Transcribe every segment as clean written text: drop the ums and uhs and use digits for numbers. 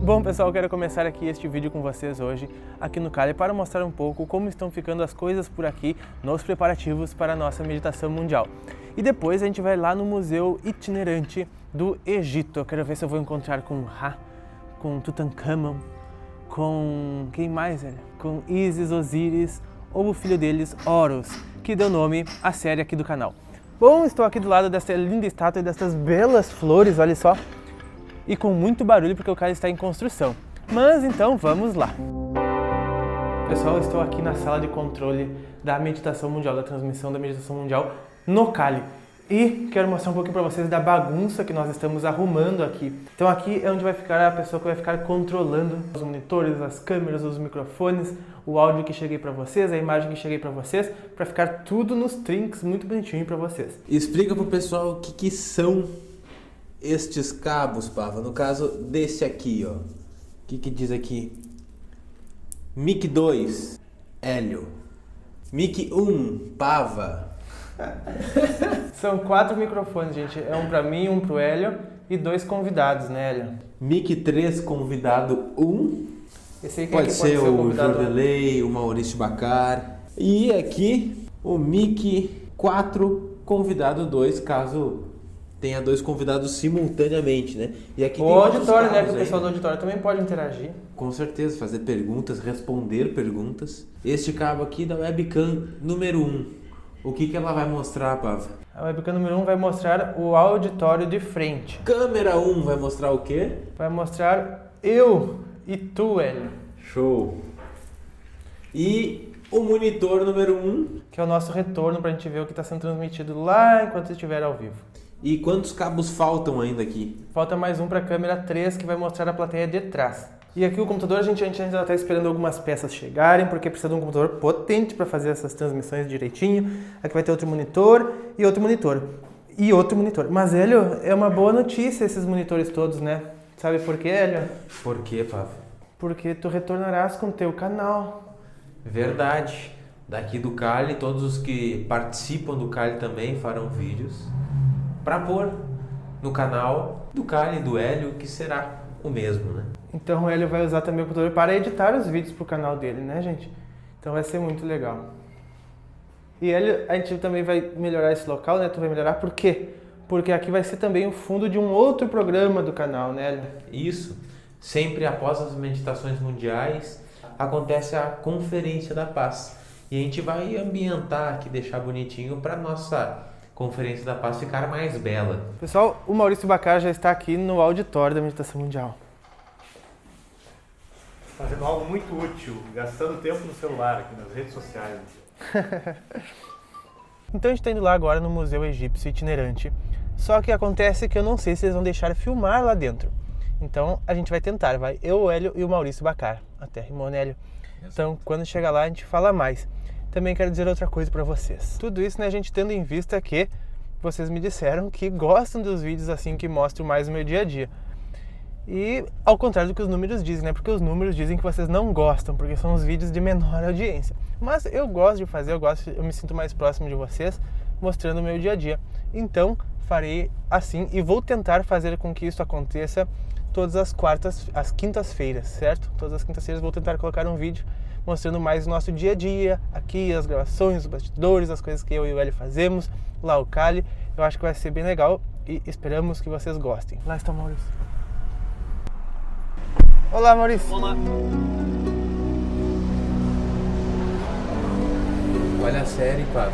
Bom pessoal, eu quero começar aqui este vídeo com vocês hoje, aqui no Cali, para mostrar um pouco como estão ficando as coisas por aqui nos preparativos para a nossa meditação mundial. E depois a gente vai lá no Museu Itinerante do Egito. Eu quero ver se eu vou encontrar com Ra, com Tutankhamon, com quem mais, velho? Com Isis, Osíris ou o filho deles, Horus, que deu nome à série aqui do canal. Bom, estou aqui do lado dessa linda estátua e dessas belas flores, olha só. E com muito barulho porque o Cali está em construção. Mas então vamos lá. Pessoal, eu estou aqui na sala de controle da meditação mundial, da transmissão da meditação mundial no Cali. E quero mostrar um pouquinho para vocês da bagunça que nós estamos arrumando aqui. Então aqui é onde vai ficar a pessoa que vai ficar controlando os monitores, as câmeras, os microfones, o áudio que cheguei para vocês, a imagem que cheguei para vocês, para ficar tudo nos trinks, muito bonitinho para vocês. Explica pro pessoal o que são estes cabos, Pava. No caso desse aqui, ó. O que diz aqui? Mic 2, Hélio. Mic 1, Pava. São 4 microfones, gente. É um pra mim, um pro Hélio e 2 convidados, né, Hélio? Mic 3, convidado 1. Esse aí pode ser o Jordelei, o Maurício Bacar. E aqui o Mic 4, convidado 2, caso tenha 2 convidados simultaneamente, né? E aqui o tem auditório, né? Que o pessoal do auditório também pode interagir. Com certeza, fazer perguntas, responder perguntas. Este cabo aqui da webcam número 1. O que ela vai mostrar, Pava? A webcam número 1 vai mostrar o auditório de frente. Câmera 1 vai mostrar o quê? Vai mostrar eu e tu, Hélio. Show! E o monitor número 1? Que é o nosso retorno pra gente ver o que está sendo transmitido lá enquanto estiver ao vivo. E quantos cabos faltam ainda aqui? Falta mais um para a câmera 3 que vai mostrar a plateia de trás. E aqui o computador a gente ainda está esperando algumas peças chegarem, porque precisa de um computador potente para fazer essas transmissões direitinho. Aqui vai ter outro monitor e outro monitor. E outro monitor. Mas, Hélio, é uma boa notícia esses monitores todos, né? Sabe por quê, Hélio? Por quê, Pava? Porque tu retornarás com o teu canal. Verdade. Daqui do Cali, todos os que participam do Cali também farão vídeos para pôr no canal do Cali e do Hélio, que será o mesmo, né? Então o Hélio vai usar também o computador para editar os vídeos pro canal dele, né, gente? Então vai ser muito legal. E Hélio, a gente também vai melhorar esse local, né? Tu vai melhorar por quê? Porque aqui vai ser também o fundo de um outro programa do canal, né, Hélio? Isso. Sempre após as meditações mundiais, acontece a Conferência da Paz. E a gente vai ambientar aqui, deixar bonitinho para nossa Conferência da Paz ficar mais bela. Pessoal, o Maurício Bacar já está aqui no auditório da meditação mundial. Fazendo algo muito útil, gastando tempo no celular aqui nas redes sociais. Então a gente está indo lá agora no Museu Egípcio Itinerante. Só que acontece que eu não sei se eles vão deixar filmar lá dentro. Então a gente vai tentar, vai eu, o Hélio e o Maurício Bacar. Até rimou, né, Hélio? Então quando chegar lá a gente fala mais. Também quero dizer outra coisa para vocês. Tudo isso, né, a gente tendo em vista que vocês me disseram que gostam dos vídeos assim que mostram mais o meu dia a dia. E ao contrário do que os números dizem, né? Porque os números dizem que vocês não gostam, porque são os vídeos de menor audiência. Mas eu gosto de fazer, eu me sinto mais próximo de vocês, mostrando o meu dia a dia. Então, farei assim e vou tentar fazer com que isso aconteça todas as quintas-feiras, certo? Todas as quintas-feiras vou tentar colocar um vídeo mostrando mais o nosso dia a dia, aqui as gravações, os bastidores, as coisas que eu e o Hélio fazemos, lá o Cali. Eu acho que vai ser bem legal e esperamos que vocês gostem. Lá está o Maurício. Olá, Maurício. Olá. Olha a série, Pava.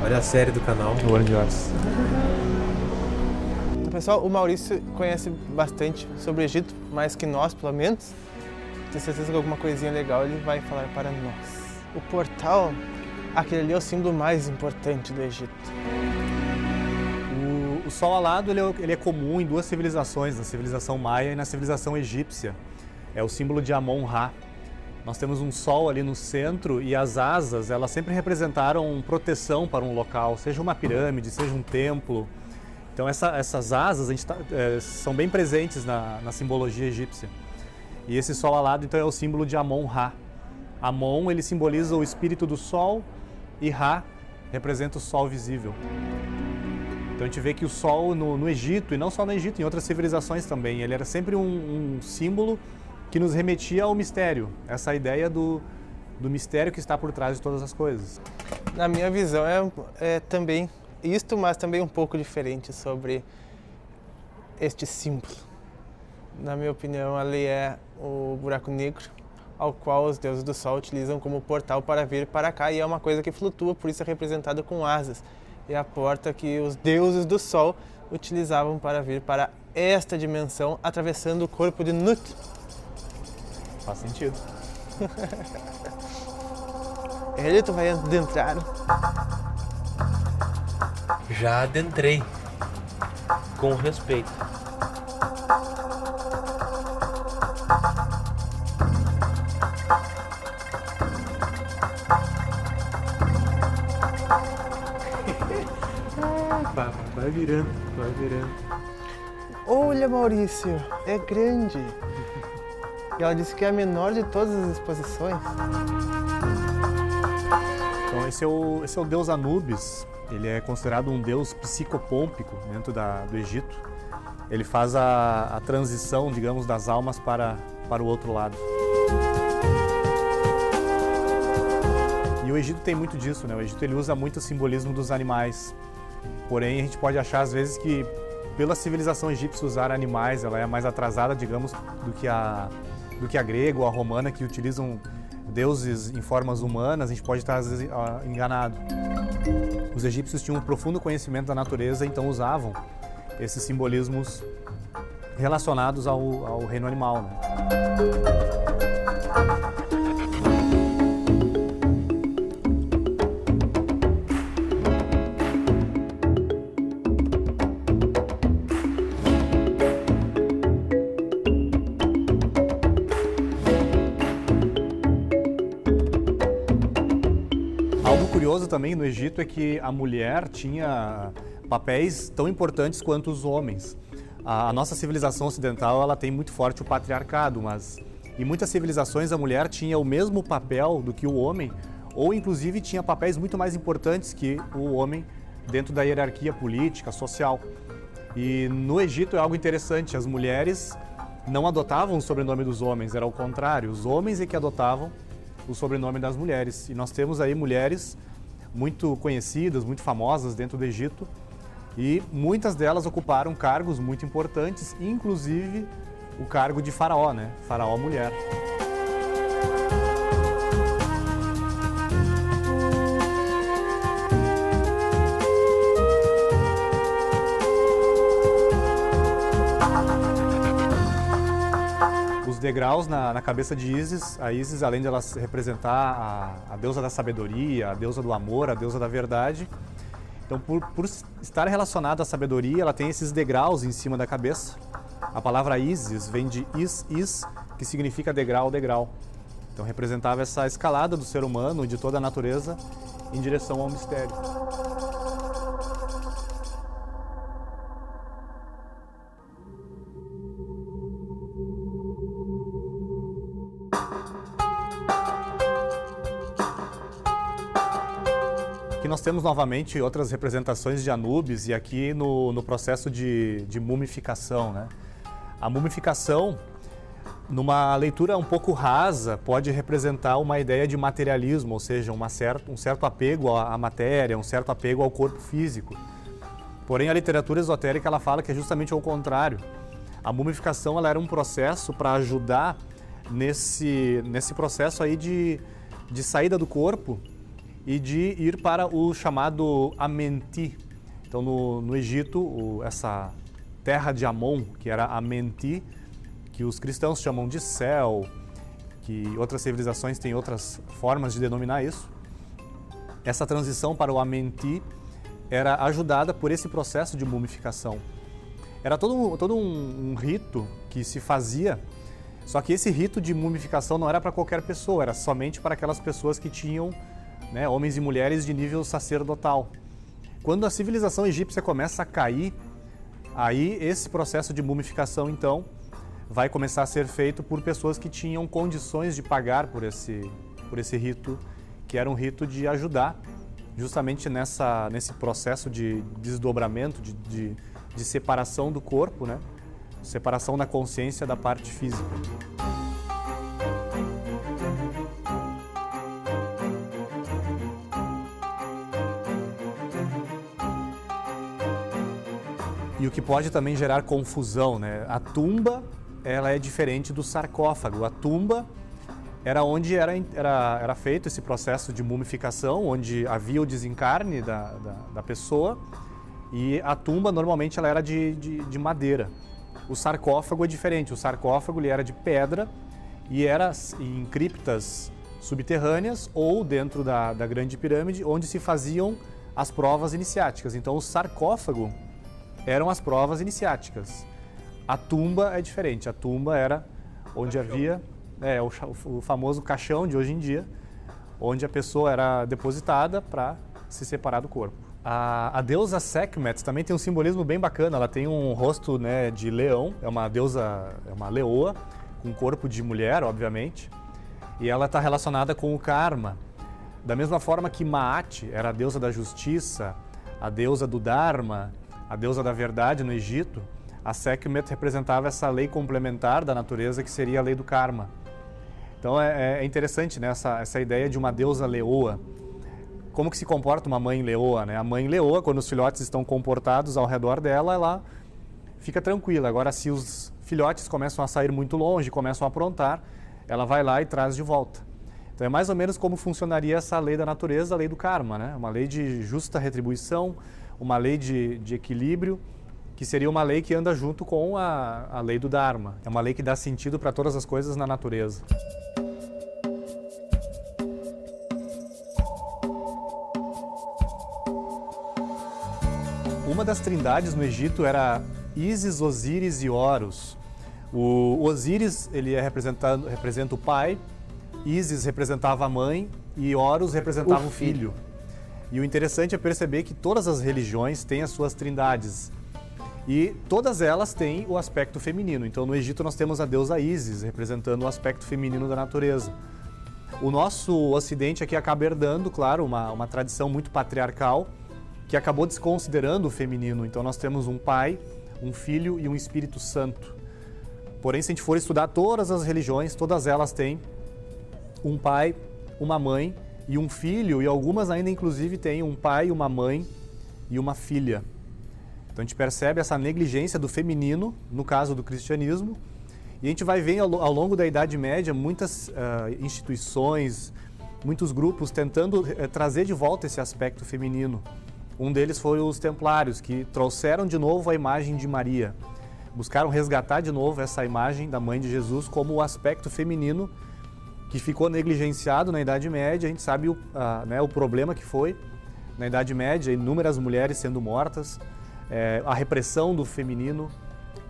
Olha a série do canal. O olho de horas. Então, pessoal, o Maurício conhece bastante sobre o Egito, mais que nós, pelo menos. Tenho certeza que alguma coisinha legal ele vai falar para nós. O portal, aquele ali é o símbolo mais importante do Egito. O sol alado ele é comum em 2 civilizações, na civilização maia e na civilização egípcia. É o símbolo de Amon-Ra. Nós temos um sol ali no centro e as asas, elas sempre representaram proteção para um local, seja uma pirâmide, seja um templo. Então essas asas são bem presentes na simbologia egípcia. E esse sol alado, então, é o símbolo de Amon-Ra. Amon, ele simboliza o espírito do sol e Ra representa o sol visível. Então a gente vê que o sol no Egito, e não só no Egito, em outras civilizações também, ele era sempre um símbolo que nos remetia ao mistério, essa ideia do mistério que está por trás de todas as coisas. Na minha visão é também isto, mas também um pouco diferente sobre este símbolo. Na minha opinião, ali é o buraco negro, ao qual os deuses do sol utilizam como portal para vir para cá, e é uma coisa que flutua, por isso é representado com asas. E a porta que os deuses do sol utilizavam para vir para esta dimensão, atravessando o corpo de Nut. Faz sentido. Ele, tu vai adentrar? Já adentrei. Com respeito. Vai virando, vai virando. Olha, Maurício, é grande. E ela disse que é a menor de todas as exposições. Então esse é o deus Anubis. Ele é considerado um deus psicopômpico dentro do Egito. Ele faz a transição, digamos, das almas para o outro lado. E o Egito tem muito disso, né? O Egito ele usa muito o simbolismo dos animais. Porém, a gente pode achar às vezes que pela civilização egípcia usar animais, ela é mais atrasada, digamos, do que a grega ou a romana, que utilizam deuses em formas humanas. A gente pode estar às vezes enganado. Os egípcios tinham um profundo conhecimento da natureza, então usavam esses simbolismos relacionados ao reino animal, né? Algo curioso também no Egito é que a mulher tinha papéis tão importantes quanto os homens. A nossa civilização ocidental ela tem muito forte o patriarcado, mas em muitas civilizações a mulher tinha o mesmo papel do que o homem, ou inclusive tinha papéis muito mais importantes que o homem dentro da hierarquia política, social. E no Egito é algo interessante, as mulheres não adotavam o sobrenome dos homens, era o contrário, os homens é que adotavam o sobrenome das mulheres. E nós temos aí mulheres muito conhecidas, muito famosas dentro do Egito, e muitas delas ocuparam cargos muito importantes, inclusive o cargo de faraó, né? Faraó mulher. Os degraus na cabeça de Ísis, a Ísis, além de ela representar a deusa da sabedoria, a deusa do amor, a deusa da verdade, então por estar relacionada à sabedoria, ela tem esses degraus em cima da cabeça. A palavra Ísis vem de is, que significa degrau, degrau. Então representava essa escalada do ser humano e de toda a natureza em direção ao mistério. Aqui nós temos novamente outras representações de Anubis e aqui no processo de mumificação, né? A mumificação, numa leitura um pouco rasa, pode representar uma ideia de materialismo, ou seja, um certo apego à matéria, um certo apego ao corpo físico. Porém, a literatura esotérica ela fala que é justamente ao contrário. A mumificação ela era um processo para ajudar nesse processo aí de saída do corpo e de ir para o chamado Amenti. Então, no Egito, essa terra de Amon, que era Amenti, que os cristãos chamam de céu, que outras civilizações têm outras formas de denominar isso. Essa transição para o Amenti era ajudada por esse processo de mumificação. Era todo um rito que se fazia, só que esse rito de mumificação não era para qualquer pessoa, era somente para aquelas pessoas que tinham, né, homens e mulheres de nível sacerdotal. Quando a civilização egípcia começa a cair, aí esse processo de mumificação, então, vai começar a ser feito por pessoas que tinham condições de pagar por esse rito, que era um rito de ajudar justamente nesse processo de desdobramento, de separação do corpo, né? Separação da consciência da parte física. E o que pode também gerar confusão, né? A tumba, ela é diferente do sarcófago. A tumba era onde era feito esse processo de mumificação, onde havia o desencarne da pessoa, e a tumba normalmente ela era de madeira. O sarcófago é diferente. O sarcófago ele era de pedra e era em criptas subterrâneas ou dentro da grande pirâmide, onde se faziam as provas iniciáticas. Então o sarcófago eram as provas iniciáticas. A tumba é diferente. A tumba era onde havia o famoso caixão de hoje em dia, onde a pessoa era depositada para se separar do corpo. A deusa Sekhmet também tem um simbolismo bem bacana. Ela tem um rosto, né, de leão, é uma deusa, é uma leoa, com corpo de mulher, obviamente, e ela está relacionada com o karma. Da mesma forma que Maat era a deusa da justiça, a deusa do Dharma, a deusa da verdade no Egito, a Sekhmet representava essa lei complementar da natureza que seria a lei do karma. Então é interessante, né, essa ideia de uma deusa leoa. Como que se comporta uma mãe leoa, né? A mãe leoa, quando os filhotes estão comportados ao redor dela, ela fica tranquila. Agora, se os filhotes começam a sair muito longe, começam a aprontar, ela vai lá e traz de volta. Então é mais ou menos como funcionaria essa lei da natureza, a lei do karma, né? Uma lei de justa retribuição, uma lei de equilíbrio, que seria uma lei que anda junto com a lei do Dharma. É uma lei que dá sentido para todas as coisas na natureza. Uma das trindades no Egito era Ísis, Osíris e Horus. O Osíris ele representa o pai, Ísis representava a mãe e Horus representava o filho. E o interessante é perceber que todas as religiões têm as suas trindades e todas elas têm o aspecto feminino. Então no Egito nós temos a deusa Ísis representando o aspecto feminino da natureza. O nosso ocidente aqui acaba herdando, claro, uma tradição muito patriarcal, que acabou desconsiderando o feminino. Então nós temos um pai, um filho e um Espírito Santo. Porém, se a gente for estudar todas as religiões, todas elas têm um pai, uma mãe e um filho, e algumas ainda inclusive têm um pai, uma mãe e uma filha. Então a gente percebe essa negligência do feminino, no caso do cristianismo, e a gente vai ver ao longo da Idade Média muitas instituições, muitos grupos tentando trazer de volta esse aspecto feminino. Um deles foi os Templários, que trouxeram de novo a imagem de Maria. Buscaram resgatar de novo essa imagem da mãe de Jesus como o aspecto feminino que ficou negligenciado na Idade Média. A gente sabe o problema que foi na Idade Média, inúmeras mulheres sendo mortas, a repressão do feminino.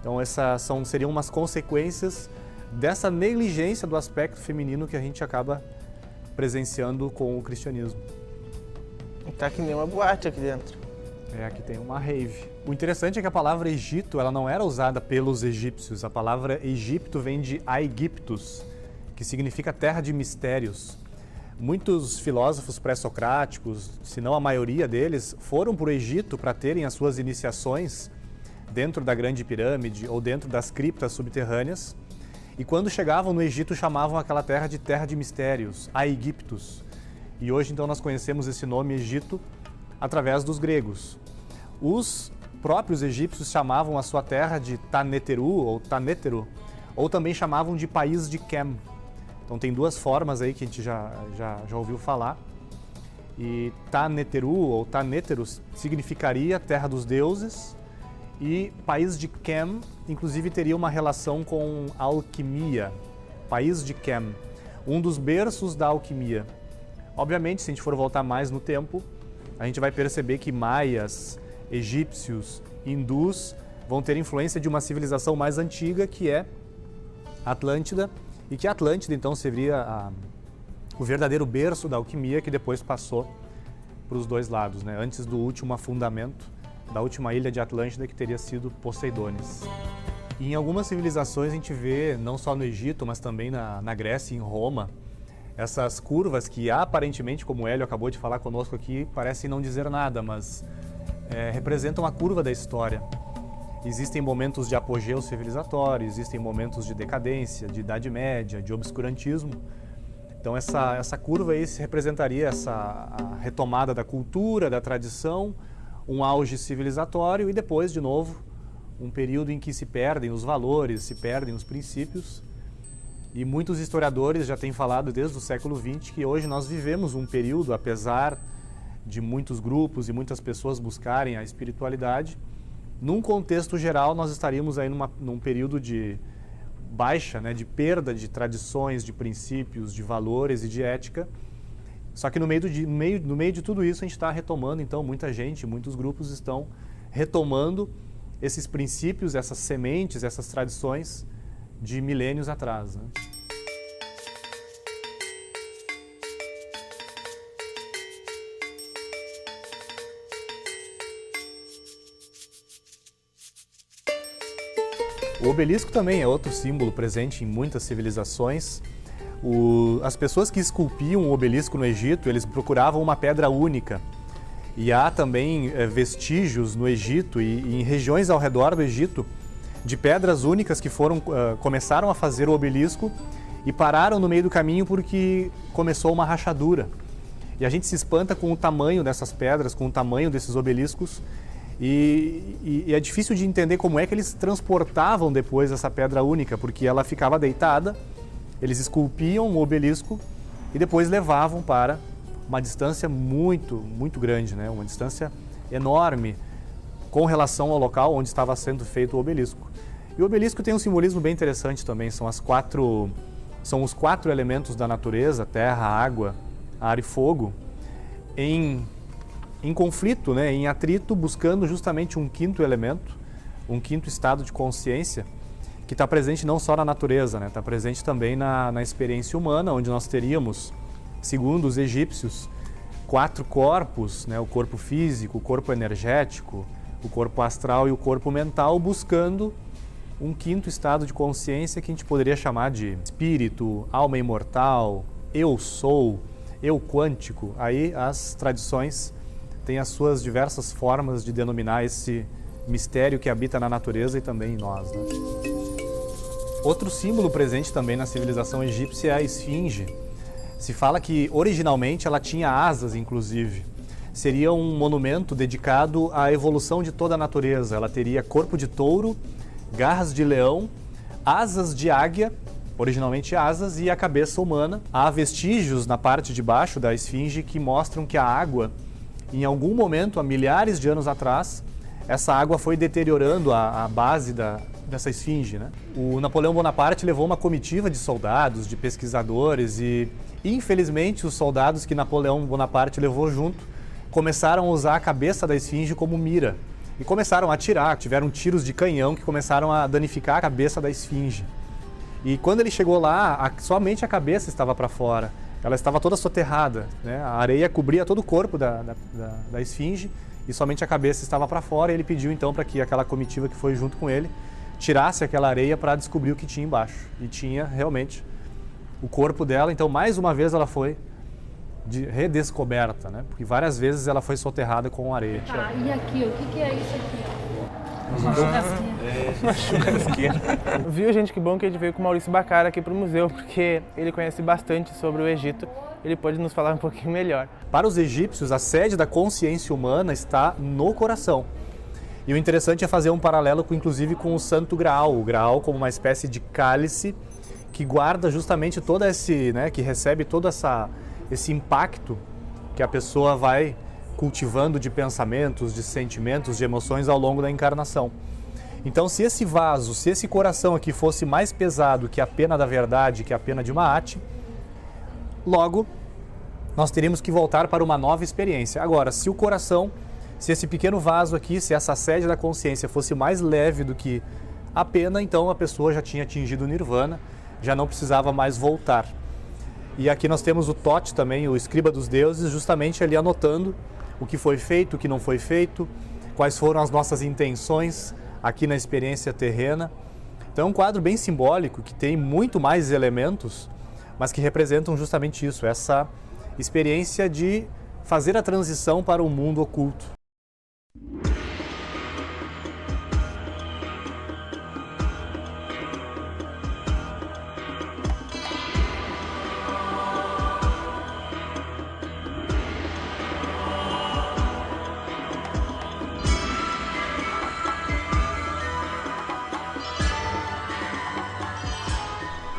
Então essas seriam umas consequências dessa negligência do aspecto feminino que a gente acaba presenciando com o cristianismo. Tá que nem uma boate aqui dentro. Aqui tem uma rave. O interessante é que a palavra Egito, ela não era usada pelos egípcios. A palavra Egipto vem de Aegyptus, que significa terra de mistérios. Muitos filósofos pré-socráticos, se não a maioria deles, foram para o Egito para terem as suas iniciações dentro da Grande Pirâmide ou dentro das criptas subterrâneas. E quando chegavam no Egito, chamavam aquela terra de mistérios, Aegyptus. E hoje, então, nós conhecemos esse nome Egito através dos gregos. Os próprios egípcios chamavam a sua terra de Taneteru ou Tanétero, ou também chamavam de país de Kem. Então tem duas formas aí que a gente já ouviu falar. E Tanétero ou Tanétero significaria terra dos deuses, e país de Kem, inclusive, teria uma relação com alquimia. País de Kem, um dos berços da alquimia. Obviamente, se a gente for voltar mais no tempo, a gente vai perceber que maias, egípcios, hindus vão ter influência de uma civilização mais antiga, que é Atlântida, e que Atlântida, então, seria o verdadeiro berço da alquimia, que depois passou para os dois lados, né? Antes do último afundamento da última ilha de Atlântida, que teria sido Poseidones. E em algumas civilizações a gente vê, não só no Egito, mas também na Grécia e em Roma, Essas curvas que aparentemente, como o Hélio acabou de falar conosco aqui, parecem não dizer nada, mas representam a curva da história. Existem momentos de apogeu civilizatório, existem momentos de decadência, de Idade Média, de obscurantismo. Então essa curva aí representaria a retomada da cultura, da tradição, um auge civilizatório e depois, de novo, um período em que se perdem os valores, se perdem os princípios. E muitos historiadores já têm falado desde o século XX que hoje nós vivemos um período, apesar de muitos grupos e muitas pessoas buscarem a espiritualidade, num contexto geral nós estaríamos aí num período de baixa, né, de perda de tradições, de princípios, de valores e de ética. Só que no meio de tudo isso a gente está retomando, então muita gente, muitos grupos estão retomando esses princípios, essas sementes, essas tradições de milênios atrás, né? O obelisco também é outro símbolo presente em muitas civilizações. As pessoas que esculpiam o obelisco no Egito, eles procuravam uma pedra única. E há também vestígios no Egito e em regiões ao redor do Egito de pedras únicas que começaram a fazer o obelisco e pararam no meio do caminho porque começou uma rachadura. E a gente se espanta com o tamanho dessas pedras, com o tamanho desses obeliscos. E é difícil de entender como é que eles transportavam depois essa pedra única, porque ela ficava deitada, eles esculpiam o obelisco e depois levavam para uma distância muito, muito grande, né? Uma distância enorme com relação ao local onde estava sendo feito o obelisco. E o obelisco tem um simbolismo bem interessante também, são os 4 elementos da natureza, terra, água, ar e fogo, em conflito, né, em atrito, buscando justamente um quinto elemento, um quinto estado de consciência, que está presente não só na natureza, né, está presente também na experiência humana, onde nós teríamos, segundo os egípcios, 4 corpos, né, o corpo físico, o corpo energético, o corpo astral e o corpo mental, buscando um quinto estado de consciência que a gente poderia chamar de espírito, alma imortal, eu sou, eu quântico. Aí as tradições têm as suas diversas formas de denominar esse mistério que habita na natureza e também em nós, né? Outro símbolo presente também na civilização egípcia é a esfinge. Se fala que originalmente ela tinha asas, inclusive. Seria um monumento dedicado à evolução de toda a natureza. Ela teria corpo de touro, garras de leão, asas de águia, originalmente asas, e a cabeça humana. Há vestígios na parte de baixo da esfinge que mostram que a água, em algum momento, há milhares de anos atrás, essa água foi deteriorando a base dessa esfinge, né? O Napoleão Bonaparte levou uma comitiva de soldados, de pesquisadores e, infelizmente, os soldados que Napoleão Bonaparte levou junto começaram a usar a cabeça da esfinge como mira e começaram a atirar, tiveram tiros de canhão que começaram a danificar a cabeça da esfinge. E quando ele chegou lá, somente a cabeça estava para fora, ela estava toda soterrada, né? A areia cobria todo o corpo da esfinge e somente a cabeça estava para fora, e ele pediu então para que aquela comitiva que foi junto com ele tirasse aquela areia para descobrir o que tinha embaixo. E tinha realmente o corpo dela, então mais uma vez ela foi redescoberta, né? Porque várias vezes ela foi soterrada com areia. Tá, e aqui, o que é isso aqui? Uma churrasqueira. Uma churrasqueira. Viu, gente? Que bom que a gente veio com o Maurício Bacara aqui para o museu, porque ele conhece bastante sobre o Egito. Ele pode nos falar um pouquinho melhor. Para os egípcios, a sede da consciência humana está no coração. E o interessante é fazer um paralelo, inclusive, com o Santo Graal. O Graal como uma espécie de cálice que guarda justamente todo esse, né, que recebe todo esse impacto que a pessoa vai cultivando de pensamentos, de sentimentos, de emoções ao longo da encarnação. Então, se esse vaso, se esse coração aqui fosse mais pesado que a pena da verdade, que a pena de Maat, logo nós teríamos que voltar para uma nova experiência. Agora, se o coração, se esse pequeno vaso aqui, se essa sede da consciência fosse mais leve do que a pena, então a pessoa já tinha atingido o nirvana, já não precisava mais voltar. E aqui nós temos o Thoth também, o escriba dos deuses, justamente ali anotando o que foi feito, o que não foi feito, quais foram as nossas intenções aqui na experiência terrena. Então é um quadro bem simbólico, que tem muito mais elementos, mas que representam justamente isso, essa experiência de fazer a transição para o mundo oculto.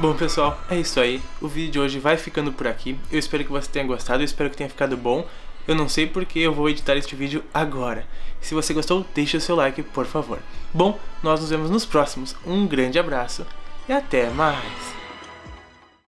Bom pessoal, é isso aí, o vídeo de hoje vai ficando por aqui, eu espero que você tenha gostado, eu espero que tenha ficado bom, eu não sei porque eu vou editar este vídeo agora. Se você gostou, deixe o seu like, por favor. Bom, nós nos vemos nos próximos, um grande abraço e até mais!